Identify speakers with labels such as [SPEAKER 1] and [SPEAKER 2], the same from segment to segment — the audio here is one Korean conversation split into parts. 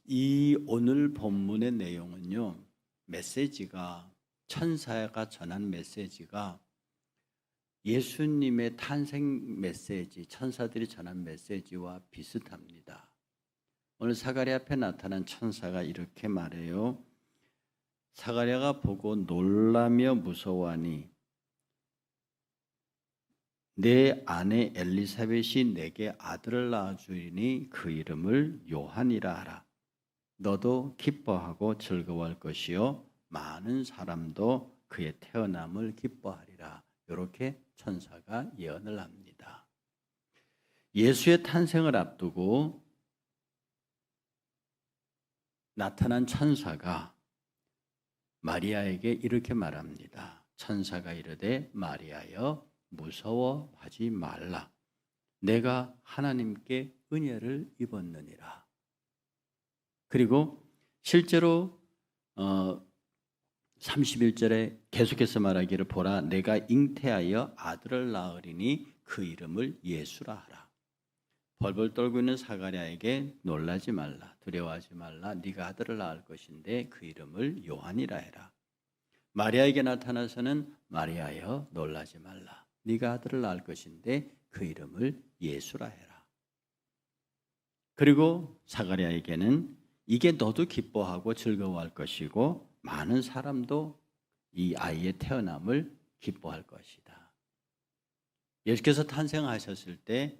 [SPEAKER 1] 이 오늘 본문의 내용은요, 메시지가 천사가 전한 메시지가 예수님의 탄생 메시지, 천사들이 전한 메시지와 비슷합니다. 오늘 사가랴 앞에 나타난 천사가 이렇게 말해요. 사가랴가 보고 놀라며 무서워하니 내 아내 엘리사벳이 내게 아들을 낳아주리니 그 이름을 요한이라 하라. 너도 기뻐하고 즐거워할 것이요 많은 사람도 그의 태어남을 기뻐하리라. 이렇게 천사가 예언을 합니다. 예수의 탄생을 앞두고 나타난 천사가 마리아에게 이렇게 말합니다. 천사가 이르되 마리아여 무서워하지 말라. 내가 하나님께 은혜를 입었느니라. 그리고 실제로 31절에 계속해서 말하기를 보라 내가 잉태하여 아들을 낳으리니 그 이름을 예수라 하라. 벌벌 떨고 있는 사가랴에게 놀라지 말라. 두려워하지 말라. 네가 아들을 낳을 것인데 그 이름을 요한이라 해라. 마리아에게 나타나서는 마리아여 놀라지 말라. 네가 아들을 낳을 것인데 그 이름을 예수라 해라. 그리고 사가랴에게는 이게 너도 기뻐하고 즐거워할 것이고 많은 사람도 이 아이의 태어남을 기뻐할 것이다. 예수께서 탄생하셨을 때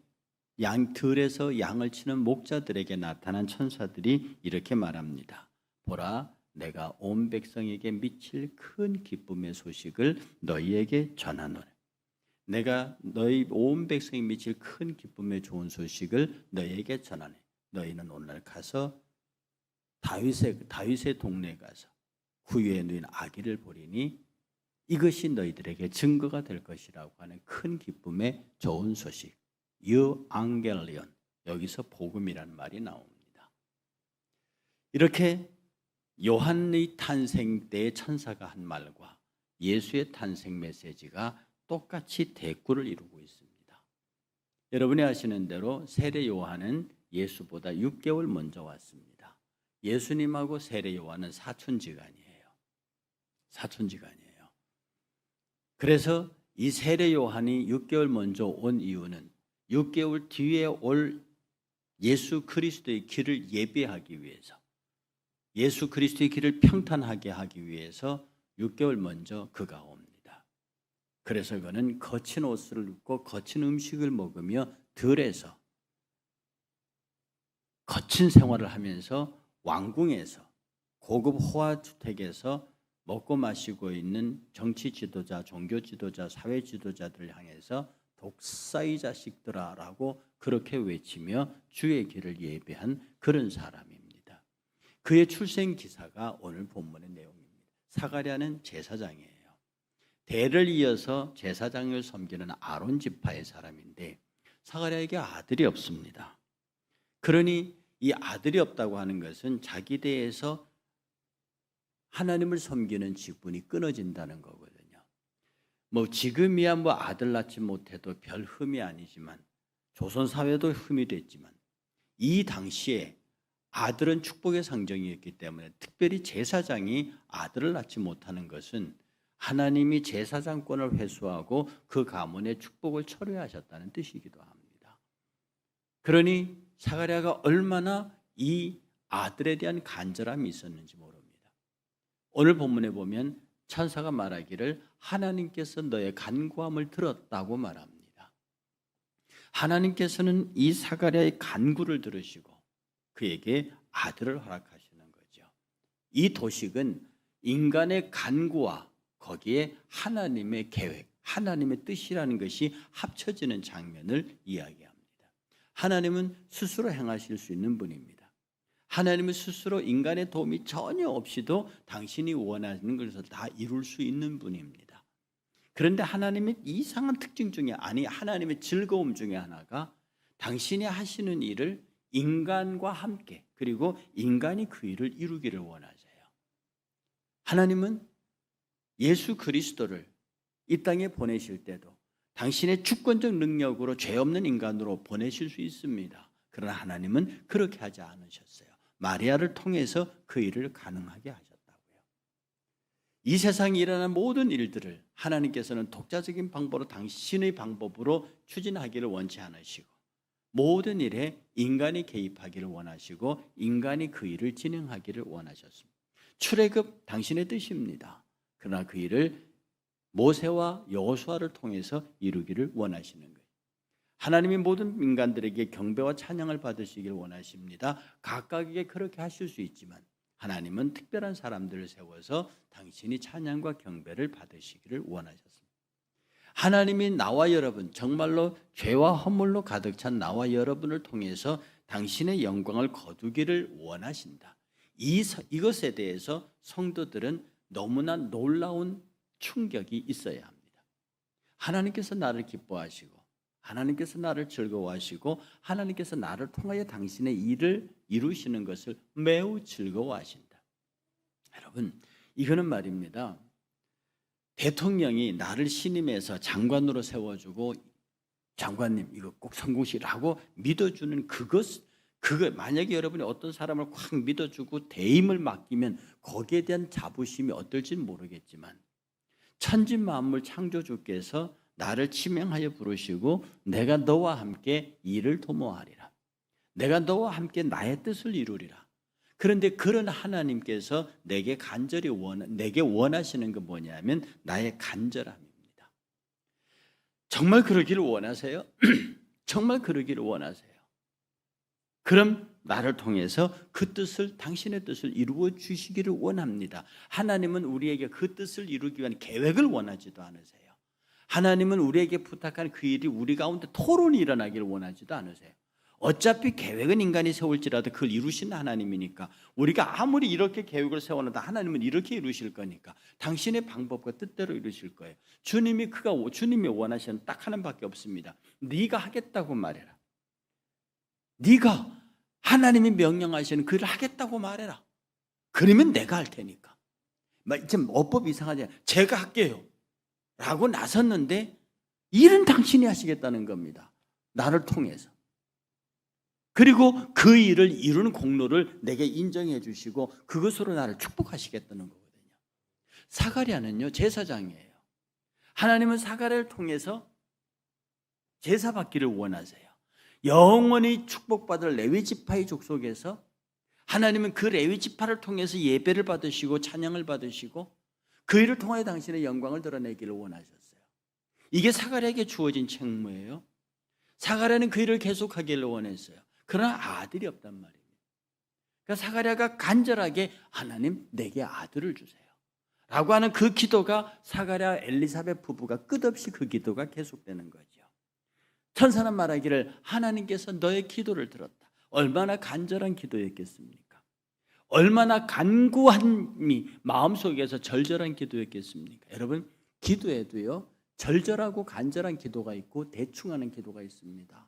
[SPEAKER 1] 들에서 양을 치는 목자들에게 나타난 천사들이 이렇게 말합니다. 보라 내가 온 백성에게 미칠 큰 기쁨의 소식을 너희에게 전하노라. 내가 너희 온 백성이 미칠 큰 기쁨의 좋은 소식을 너희에게 전하네. 너희는 오늘 가서 다윗의 동네에 가서 구유에 누인 아기를 보리니 이것이 너희들에게 증거가 될 것이라고 하는 큰 기쁨의 좋은 소식. 유앙겔리온, 여기서 복음이라는 말이 나옵니다. 이렇게 요한의 탄생 때의 천사가 한 말과 예수의 탄생 메시지가 똑같이 대꾸를 이루고 있습니다. 여러분이 아시는 대로 세례 요한은 예수보다 6개월 먼저 왔습니다. 예수님하고 세례 요한은 사촌지간이에요. 사촌지간이에요. 그래서 이 세례 요한이 6개월 먼저 온 이유는 6개월 뒤에 올 예수 그리스도의 길을 예비하기 위해서, 예수 그리스도의 길을 평탄하게 하기 위해서 6개월 먼저 그가 옵니다. 그래서 그는 거친 옷을 입고 거친 음식을 먹으며 들에서 거친 생활을 하면서 왕궁에서 고급 호화주택에서 먹고 마시고 있는 정치 지도자, 종교 지도자, 사회 지도자들을 향해서 독사의 자식들아라고 그렇게 외치며 주의 길을 예비한 그런 사람입니다. 그의 출생 기사가 오늘 본문의 내용입니다. 사가랴는 제사장이에요. 대를 이어서 제사장을 섬기는 아론 지파의 사람인데 사가랴에게 아들이 없습니다. 그러니 이 아들이 없다고 하는 것은 자기 대에서 하나님을 섬기는 직분이 끊어진다는 거거든요. 지금이야 아들 낳지 못해도 별 흠이 아니지만 조선 사회도 흠이 됐지만 이 당시에 아들은 축복의 상징이었기 때문에 특별히 제사장이 아들을 낳지 못하는 것은 하나님이 제사장권을 회수하고 그 가문의 축복을 철회하셨다는 뜻이기도 합니다. 그러니 사가랴가 얼마나 이 아들에 대한 간절함이 있었는지 모릅니다. 오늘 본문에 보면 천사가 말하기를 하나님께서 너의 간구함을 들었다고 말합니다. 하나님께서는 이 사가랴의 간구를 들으시고 그에게 아들을 허락하시는 거죠. 이 도식은 인간의 간구와 거기에 하나님의 계획, 하나님의 뜻이라는 것이 합쳐지는 장면을 이야기합니다. 하나님은 스스로 행하실 수 있는 분입니다. 하나님은 스스로 인간의 도움이 전혀 없이도 당신이 원하는 것을 다 이룰 수 있는 분입니다. 그런데 하나님의 이상한 특징 중에 하나님의 즐거움 중에 하나가 당신이 하시는 일을 인간과 함께 그리고 인간이 그 일을 이루기를 원하세요. 하나님은 예수 그리스도를 이 땅에 보내실 때도 당신의 주권적 능력으로 죄 없는 인간으로 보내실 수 있습니다. 그러나 하나님은 그렇게 하지 않으셨어요. 마리아를 통해서 그 일을 가능하게 하셨다고요. 이 세상에 일어나는 모든 일들을 하나님께서는 독자적인 방법으로 당신의 방법으로 추진하기를 원치 않으시고 모든 일에 인간이 개입하기를 원하시고 인간이 그 일을 진행하기를 원하셨습니다. 출애굽 당신의 뜻입니다. 그러나 그 일을 모세와 여호수아를 통해서 이루기를 원하시는 거예요. 하나님이 모든 인간들에게 경배와 찬양을 받으시길 원하십니다. 각각에게 그렇게 하실 수 있지만 하나님은 특별한 사람들을 세워서 당신이 찬양과 경배를 받으시기를 원하셨습니다. 하나님이 나와 여러분, 정말로 죄와 허물로 가득 찬 나와 여러분을 통해서 당신의 영광을 거두기를 원하신다. 이것에 대해서 성도들은 너무나 놀라운 충격이 있어야 합니다. 하나님께서 나를 기뻐하시고 하나님께서 나를 즐거워하시고 하나님께서 나를 통하여 당신의 일을 이루시는 것을 매우 즐거워하신다. 여러분, 이거는 말입니다. 대통령이 나를 신임해서 장관으로 세워주고 장관님 이거 꼭 성공시라고 믿어주는 그거 만약에 여러분이 어떤 사람을 확 믿어주고 대임을 맡기면 거기에 대한 자부심이 어떨지는 모르겠지만 천지만물 창조주께서 나를 지명하여 부르시고 내가 너와 함께 일을 도모하리라. 내가 너와 함께 나의 뜻을 이루리라. 그런데 그런 하나님께서 내게 간절히 내게 원하시는 건 뭐냐면 나의 간절함입니다. 정말 그러기를 원하세요? 정말 그러기를 원하세요? 그럼 나를 통해서 그 뜻을 당신의 뜻을 이루어 주시기를 원합니다. 하나님은 우리에게 그 뜻을 이루기 위한 계획을 원하지도 않으세요. 하나님은 우리에게 부탁한 그 일이 우리 가운데 토론이 일어나기를 원하지도 않으세요. 어차피 계획은 인간이 세울지라도 그걸 이루시는 하나님이니까 우리가 아무리 이렇게 계획을 세워놔도 하나님은 이렇게 이루실 거니까 당신의 방법과 뜻대로 이루실 거예요. 주님이 원하시는 딱 하나밖에 없습니다. 네가 하겠다고 말해라. 네가 하나님이 명령하시는 그 일을 하겠다고 말해라. 그러면 내가 할 테니까. 지금 어법 이상하지 않아요. 제가 할게요 라고 나섰는데 일은 당신이 하시겠다는 겁니다. 나를 통해서. 그리고 그 일을 이루는 공로를 내게 인정해 주시고 그것으로 나를 축복하시겠다는 거거든요. 사가랴는요 제사장이에요. 하나님은 사가랴를 통해서 제사 받기를 원하세요. 영원히 축복받을 레위 지파의 족속에서 하나님은 그 레위 지파를 통해서 예배를 받으시고 찬양을 받으시고 그 일을 통해 당신의 영광을 드러내기를 원하셨어요. 이게 사가랴에게 주어진 책무예요. 사가랴는 그 일을 계속하기를 원했어요. 그러나 아들이 없단 말입니다. 그러니까 사가랴가 간절하게 하나님 내게 아들을 주세요 라고 하는 그 기도가 사가랴 엘리사벳 부부가 끝없이 그 기도가 계속되는 거죠. 천사는 말하기를 하나님께서 너의 기도를 들었다. 얼마나 간절한 기도였겠습니까? 얼마나 간구함이 마음속에서 절절한 기도였겠습니까? 여러분 기도에도요 절절하고 간절한 기도가 있고 대충 하는 기도가 있습니다.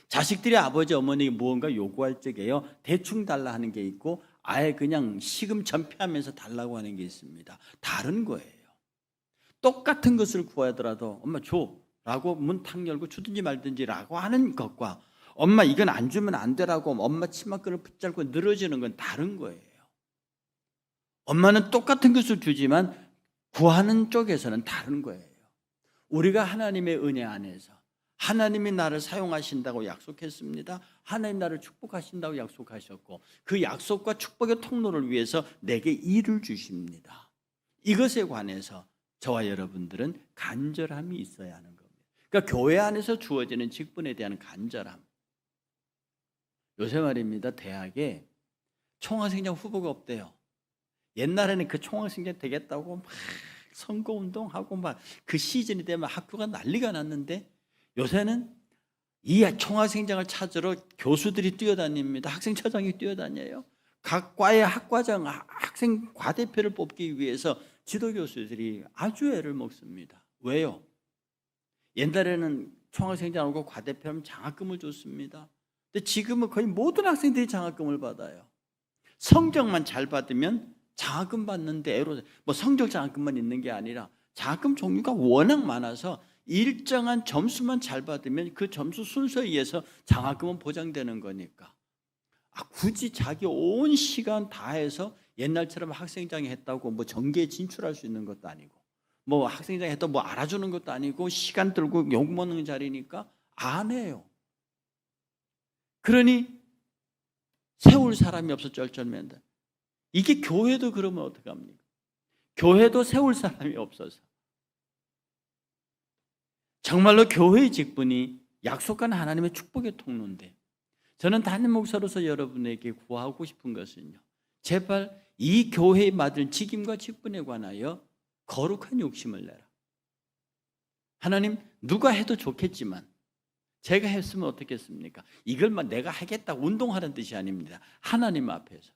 [SPEAKER 1] 자식들이 아버지 어머니에게 무언가 요구할 적에요 대충 달라 하는 게 있고 아예 그냥 시금전폐하면서 달라고 하는 게 있습니다. 다른 거예요. 똑같은 것을 구하더라도 엄마 줘 라고 문 탁 열고 주든지 말든지 라고 하는 것과 엄마 이건 안 주면 안 되라고 엄마 치마끈을 붙잡고 늘어지는 건 다른 거예요. 엄마는 똑같은 것을 주지만 구하는 쪽에서는 다른 거예요. 우리가 하나님의 은혜 안에서 하나님이 나를 사용하신다고 약속했습니다. 하나님 나를 축복하신다고 약속하셨고 그 약속과 축복의 통로를 위해서 내게 일을 주십니다. 이것에 관해서 저와 여러분들은 간절함이 있어야 하는 겁니다. 그러니까 교회 안에서 주어지는 직분에 대한 간절함. 요새 말입니다. 대학에 총학생장 후보가 없대요. 옛날에는 그 총학생장 되겠다고 막 선거운동하고 막 그 시즌이 되면 학교가 난리가 났는데 요새는 이 총학생장을 찾으러 교수들이 뛰어다닙니다. 학생처장이 뛰어다녀요. 각 과의 학과장, 학생 과대표를 뽑기 위해서 지도교수들이 아주 애를 먹습니다. 왜요? 옛날에는 총학생장하고 과대표하면 장학금을 줬습니다. 근데 지금은 거의 모든 학생들이 장학금을 받아요. 성적만 잘 받으면 장학금 받는데 애로 성적 장학금만 있는 게 아니라 장학금 종류가 워낙 많아서 일정한 점수만 잘 받으면 그 점수 순서에 의해서 장학금은 보장되는 거니까 굳이 자기 온 시간 다해서 옛날처럼 학생장에 했다고 뭐 정계에 진출할 수 있는 것도 아니고, 뭐 학생장에 했다고 뭐 알아주는 것도 아니고, 시간 들고 욕먹는 자리니까 안 해요. 그러니 세울 사람이 없어 쩔쩔맨다. 이게 교회도 그러면 어떡합니까? 교회도 세울 사람이 없어서. 정말로 교회의 직분이 약속한 하나님의 축복의 통로인데, 저는 담임 목사로서 여러분에게 구하고 싶은 것은요, 제발 이 교회에 맡을 직임과 직분에 관하여 거룩한 욕심을 내라. 하나님, 누가 해도 좋겠지만 제가 했으면 어떻겠습니까? 이걸만 내가 하겠다 운동하는 뜻이 아닙니다. 하나님 앞에서,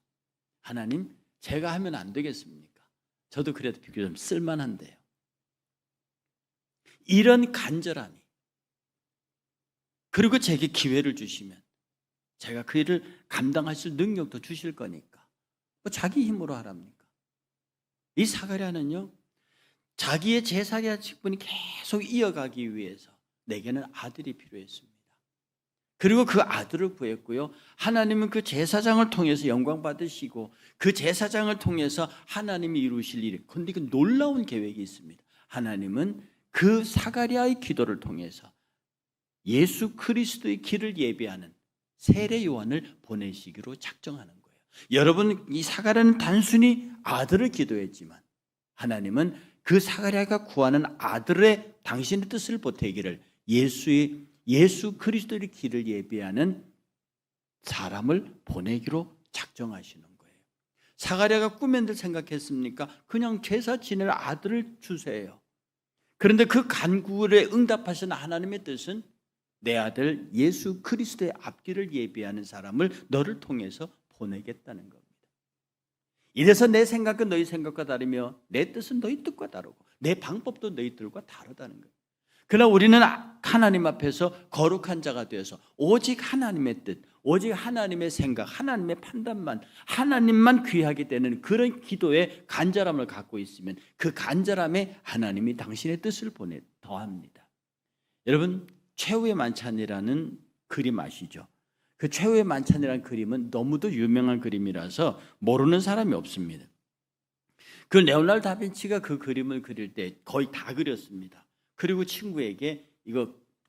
[SPEAKER 1] 하나님, 제가 하면 안 되겠습니까? 저도 그래도 비교적 좀 쓸만한데요. 이런 간절함이, 그리고 제게 기회를 주시면 제가 그 일을 감당하실 능력도 주실 거니까 뭐 자기 힘으로 하랍니까? 이 사가랴는요, 자기의 제사랴 직분이 계속 이어가기 위해서 내게는 아들이 필요했습니다. 그리고 그 아들을 구했고요, 하나님은 그 제사장을 통해서 영광 받으시고 그 제사장을 통해서 하나님이 이루실 일, 그런데 그 놀라운 계획이 있습니다. 하나님은 그 사가랴의 기도를 통해서 예수 그리스도의 길을 예비하는 세례 요한을 보내시기로 작정하는 거예요. 여러분, 이 사가랴는 단순히 아들을 기도했지만 하나님은 그 사가랴가 구하는 아들의 당신의 뜻을 보태기를 예수 그리스도의 길을 예비하는 사람을 보내기로 작정하시는 거예요. 사가랴가 꿈에 늘 생각했습니까? 그냥 제사 지낼 아들을 주세요. 그런데 그 간구에 응답하신 하나님의 뜻은 내 아들 예수 그리스도의 앞길을 예비하는 사람을 너를 통해서 보내겠다는 겁니다. 이래서 내 생각은 너희 생각과 다르며 내 뜻은 너희 뜻과 다르고 내 방법도 너희 뜻과 다르다는 거예요. 그러나 우리는 하나님 앞에서 거룩한 자가 되어서 오직 하나님의 뜻, 오직 하나님의 생각, 하나님의 판단만, 하나님만 귀하게 되는 그런 기도의 간절함을 갖고 있으면 그 간절함에 하나님이 당신의 뜻을 더합니다. 여러분, 최후의 만찬이라는 그림 아시죠? 그 최후의 만찬이라는 그림은 너무도 유명한 그림이라서 모르는 사람이 없습니다. 그 레오나르도 다빈치가 그 그림을 그릴 때 거의 다 그렸습니다. 그리고 친구에게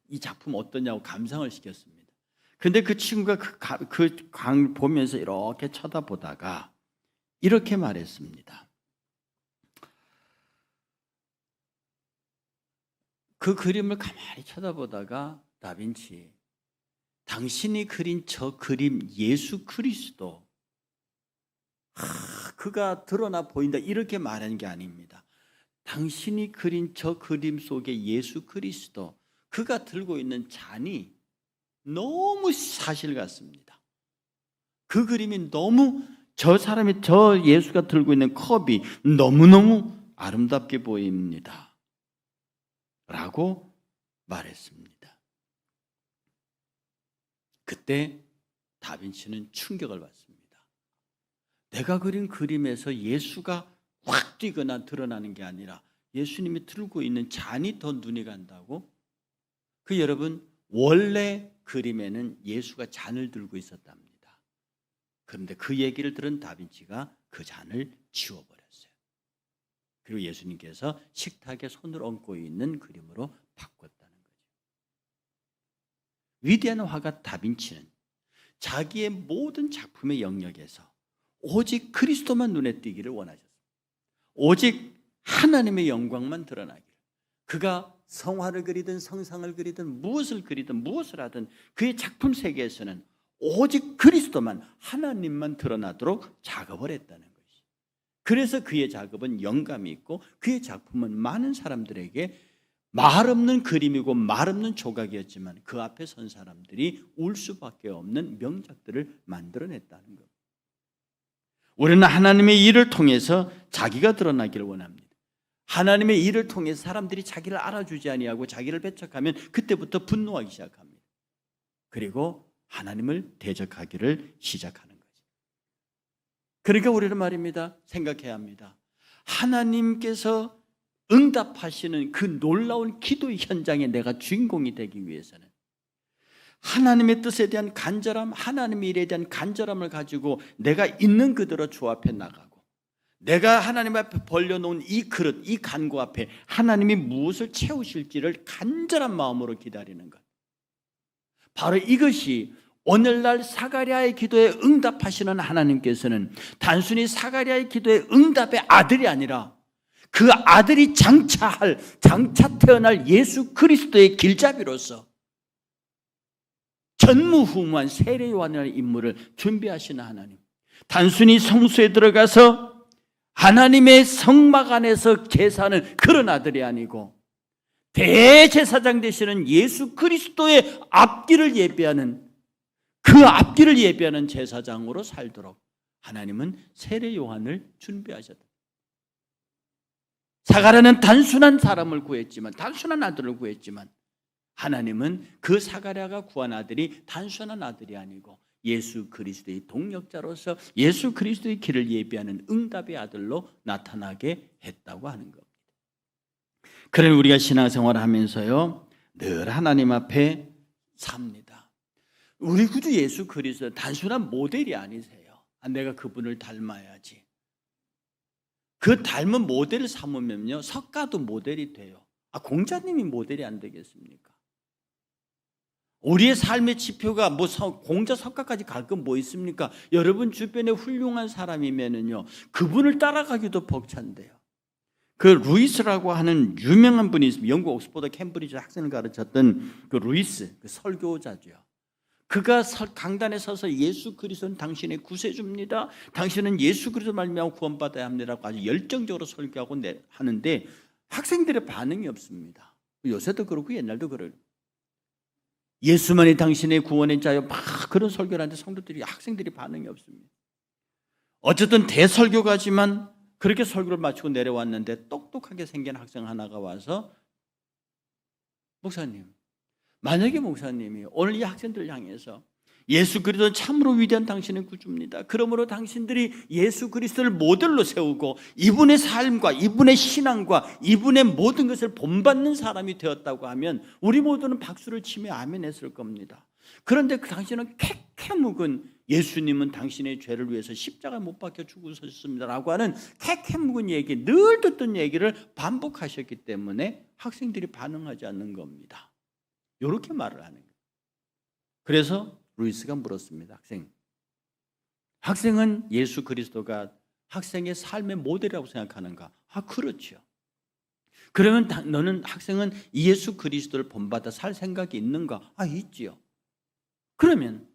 [SPEAKER 1] 이 작품 어떠냐고 감상을 시켰습니다. 근데 그 친구가 그 강 보면서 이렇게 쳐다보다가 이렇게 말했습니다. 그 그림을 가만히 쳐다보다가 다빈치, 당신이 그린 저 그림 예수 그리스도, 그가 드러나 보인다 이렇게 말하는 게 아닙니다. 당신이 그린 저 그림 속에 예수 그리스도, 그가 들고 있는 잔이 너무 사실 같습니다. 그 그림이 너무 저 예수가 들고 있는 컵이 너무너무 아름답게 보입니다 라고 말했습니다. 그때 다빈치는 충격을 받습니다. 내가 그린 그림에서 예수가 확 뛰거나 드러나는 게 아니라 예수님이 들고 있는 잔이 더 눈이 간다고? 여러분, 원래 그림에는 예수가 잔을 들고 있었답니다. 그런데 그 얘기를 들은 다빈치가 그 잔을 지워버렸어요. 그리고 예수님께서 식탁에 손을 얹고 있는 그림으로 바꿨다는 거죠. 위대한 화가 다빈치는 자기의 모든 작품의 영역에서 오직 그리스도만 눈에 띄기를 원하셨습니다. 오직 하나님의 영광만 드러나기를. 그가 성화를 그리든 성상을 그리든 무엇을 그리든 무엇을 하든 그의 작품 세계에서는 오직 그리스도만, 하나님만 드러나도록 작업을 했다는 것이. 그래서 그의 작업은 영감이 있고 그의 작품은 많은 사람들에게 말 없는 그림이고 말 없는 조각이었지만 그 앞에 선 사람들이 울 수밖에 없는 명작들을 만들어냈다는 것. 우리는 하나님의 일을 통해서 자기가 드러나기를 원합니다. 하나님의 일을 통해서 사람들이 자기를 알아주지 아니하고 자기를 배척하면 그때부터 분노하기 시작합니다. 그리고 하나님을 대적하기를 시작하는 거죠. 그러니까 우리는 말입니다, 생각해야 합니다. 하나님께서 응답하시는 그 놀라운 기도의 현장에 내가 주인공이 되기 위해서는 하나님의 뜻에 대한 간절함, 하나님의 일에 대한 간절함을 가지고 내가 있는 그대로 주 앞에 나가고, 내가 하나님 앞에 벌려놓은 이 그릇, 이 간구 앞에 하나님이 무엇을 채우실지를 간절한 마음으로 기다리는 것. 바로 이것이 오늘날 사가랴의 기도에 응답하시는 하나님께서는 단순히 사가랴의 기도에 응답의 아들이 아니라 그 아들이 장차 태어날 예수 그리스도의 길잡이로서 전무후무한 세례 요한이라는 인물을 준비하시는 하나님. 단순히 성소에 들어가서 하나님의 성막 안에서 제사하는 그런 아들이 아니고 대제사장 되시는 예수 그리스도의 앞길을 예비하는, 그 앞길을 예비하는 제사장으로 살도록 하나님은 세례 요한을 준비하셨다. 사가랴는 단순한 사람을 구했지만, 단순한 아들을 구했지만 하나님은 그 사가랴가 구한 아들이 단순한 아들이 아니고 예수 그리스도의 동력자로서 예수 그리스도의 길을 예비하는 응답의 아들로 나타나게 했다고 하는 겁니다. 그런 우리가 신앙생활을 하면서요, 늘 하나님 앞에 삽니다. 우리 구주 예수 그리스도 단순한 모델이 아니세요. 내가 그분을 닮아야지. 그 닮은 모델을 삼으면요, 석가도 모델이 돼요. 공자님이 모델이 안 되겠습니까? 우리의 삶의 지표가 공자 석가까지 갈 건 뭐 있습니까? 여러분 주변에 훌륭한 사람이면은요, 그분을 따라가기도 벅찬데요. 그 루이스라고 하는 유명한 분이 있습니다. 영국 옥스퍼드 캠브리지 학생을 가르쳤던 그 루이스, 그 설교자죠. 그가 강단에 서서 예수 그리스도는 당신의 구세주입니다. 당신은 예수 그리스도 말미암아 구원받아야 합니다라고 아주 열정적으로 설교하고 하는데 학생들의 반응이 없습니다. 요새도 그렇고 옛날도 그래요. 예수만이 당신의 구원의 자요, 막 그런 설교를 하는데 성도들이, 학생들이 반응이 없습니다. 어쨌든 대설교가지만 그렇게 설교를 마치고 내려왔는데 똑똑하게 생긴 학생 하나가 와서, 목사님, 만약에 목사님이 오늘 이 학생들을 향해서 예수 그리스도는 참으로 위대한 당신의 구주입니다. 그러므로 당신들이 예수 그리스도를 모델로 세우고 이분의 삶과 이분의 신앙과 이분의 모든 것을 본받는 사람이 되었다고 하면 우리 모두는 박수를 치며 아멘 했을 겁니다. 그런데 그 당신은 캐캐 묵은 예수님은 당신의 죄를 위해서 십자가에 못 박혀 죽으셨습니다 라고 하는 캐캐 묵은 얘기, 늘 듣던 얘기를 반복하셨기 때문에 학생들이 반응하지 않는 겁니다. 이렇게 말을 하는 거예요. 그래서 루이스가 물었습니다. 학생은 예수 그리스도가 학생의 삶의 모델이라고 생각하는가? 그렇죠. 그러면 너는, 학생은 예수 그리스도를 본받아 살 생각이 있는가? 있지요. 그러면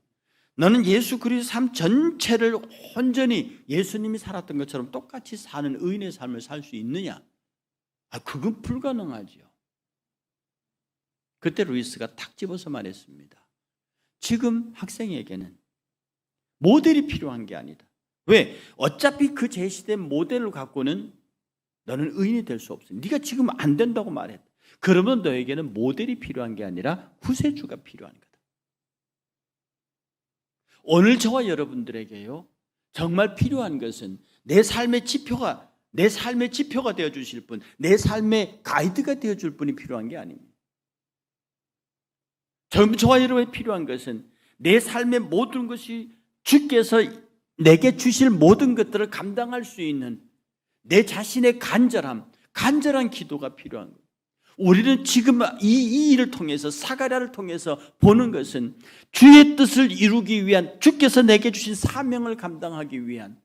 [SPEAKER 1] 너는 예수 그리스도 삶 전체를 온전히 예수님이 살았던 것처럼 똑같이 사는 의인의 삶을 살 수 있느냐? 그건 불가능하죠. 그때 루이스가 탁 집어서 말했습니다. 지금 학생에게는 모델이 필요한 게 아니다. 왜? 어차피 그 제시된 모델을 갖고는 너는 의인이 될 수 없어. 네가 지금 안 된다고 말했다. 그러면 너에게는 모델이 필요한 게 아니라 구세주가 필요한 거다. 오늘 저와 여러분들에게요, 정말 필요한 것은 내 삶의 지표가 되어 주실 분, 내 삶의 가이드가 되어 줄 분이 필요한 게 아닙니다. 저와 여러분에 필요한 것은 내 삶의 모든 것이 주께서 내게 주실 모든 것들을 감당할 수 있는 내 자신의 간절한 기도가 필요한 거예요. 우리는 지금 이 일을 통해서, 사가랴를 통해서 보는 것은 주의 뜻을 이루기 위한, 주께서 내게 주신 사명을 감당하기 위한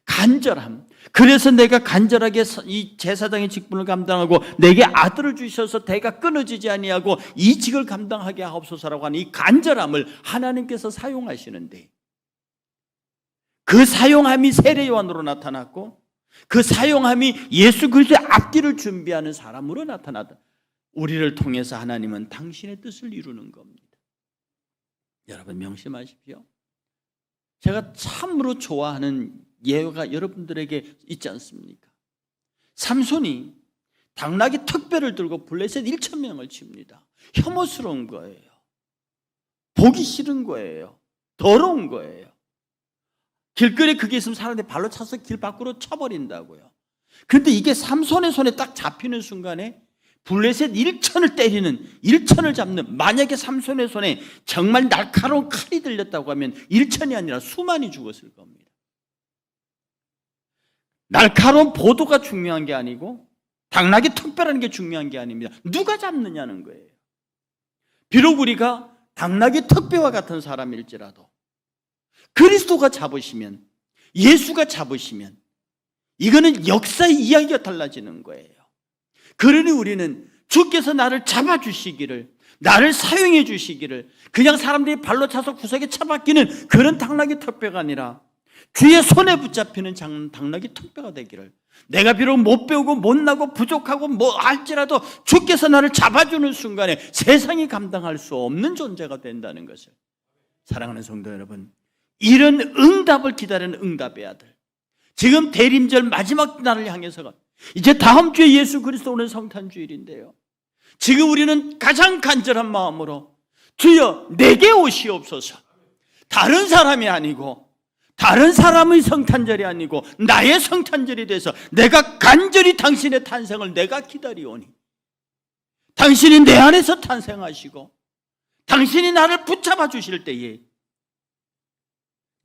[SPEAKER 1] 간절함. 그래서 내가 간절하게 이 제사장의 직분을 감당하고 내게 아들을 주셔서 대가 끊어지지 아니하고 이 직을 감당하게 하옵소서라고 하는 이 간절함을 하나님께서 사용하시는데, 그 사용함이 세례 요한으로 나타났고 그 사용함이 예수 그리스도의 앞길을 준비하는 사람으로 나타나다. 우리를 통해서 하나님은 당신의 뜻을 이루는 겁니다. 여러분 명심하십시오. 제가 참으로 좋아하는 예화가 여러분들에게 있지 않습니까? 삼손이 당나귀 턱뼈를 들고 블레셋 1,000명을 칩니다. 혐오스러운 거예요. 보기 싫은 거예요. 더러운 거예요. 길거리에 그게 있으면 사람들이 발로 차서 길 밖으로 쳐버린다고요. 그런데 이게 삼손의 손에 딱 잡히는 순간에 블레셋 1천을 때리는, 1천을 잡는, 만약에 삼손의 손에 정말 날카로운 칼이 들렸다고 하면 1천이 아니라 수만이 죽었을 겁니다. 날카로운 보도가 중요한 게 아니고 당나귀 턱뼈라는 게 중요한 게 아닙니다. 누가 잡느냐는 거예요. 비록 우리가 당나귀 턱뼈와 같은 사람일지라도 그리스도가 잡으시면, 예수가 잡으시면 이거는 역사의 이야기가 달라지는 거예요. 그러니 우리는 주께서 나를 잡아주시기를, 나를 사용해 주시기를, 그냥 사람들이 발로 차서 구석에 처박히는 그런 당나귀 턱뼈가 아니라 주의 손에 붙잡히는 당나귀 턱뼈가 되기를, 내가 비록 못 배우고 못나고 부족하고 뭐 할지라도 주께서 나를 잡아주는 순간에 세상이 감당할 수 없는 존재가 된다는 것을, 사랑하는 성도 여러분, 이런 응답을 기다리는 응답의 아들, 지금 대림절 마지막 날을 향해서가 이제 다음 주에 예수 그리스도 오는 성탄주일인데요, 지금 우리는 가장 간절한 마음으로 주여 내게 오시옵소서, 다른 사람이 아니고 다른 사람의 성탄절이 아니고 나의 성탄절이 돼서 내가 간절히 당신의 탄생을 내가 기다리오니, 당신이 내 안에서 탄생하시고 당신이 나를 붙잡아 주실 때에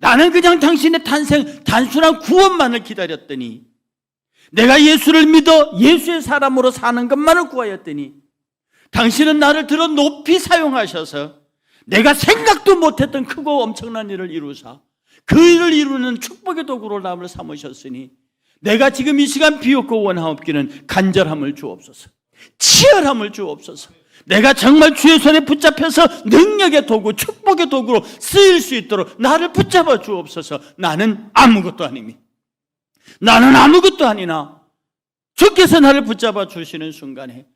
[SPEAKER 1] 나는 그냥 당신의 탄생, 단순한 구원만을 기다렸더니, 내가 예수를 믿어 예수의 사람으로 사는 것만을 구하였더니 당신은 나를 들어 높이 사용하셔서 내가 생각도 못했던 크고 엄청난 일을 이루사 그 일을 이루는 축복의 도구로 나를 삼으셨으니, 내가 지금 이 시간 비옵고 원하옵기는 간절함을 주옵소서, 치열함을 주옵소서. 내가 정말 주의 손에 붙잡혀서 능력의 도구, 축복의 도구로 쓰일 수 있도록 나를 붙잡아 주옵소서. 나는 아무것도 아닙니다. 나는 아무것도 아니나 주께서 나를 붙잡아 주시는 순간에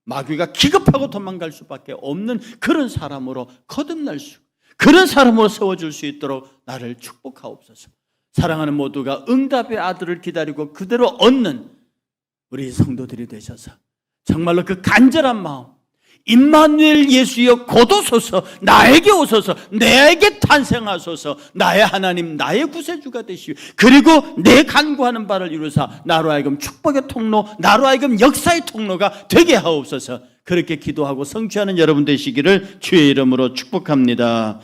[SPEAKER 1] 마귀가 기겁하고 도망갈 수밖에 없는 그런 사람으로 거듭날 수, 그런 사람으로 세워줄 수 있도록 나를 축복하옵소서. 사랑하는 모두가 응답의 아들을 기다리고 그대로 얻는 우리 성도들이 되셔서 정말로 그 간절한 마음, 임마누엘 예수여 곧 오소서, 나에게 오소서, 내게 탄생하소서, 나의 하나님, 나의 구세주가 되시오, 그리고 내 간구하는 바를 이루사 나로 하여금 축복의 통로, 나로 하여금 역사의 통로가 되게 하옵소서. 그렇게 기도하고 성취하는 여러분 되시기를 주의 이름으로 축복합니다.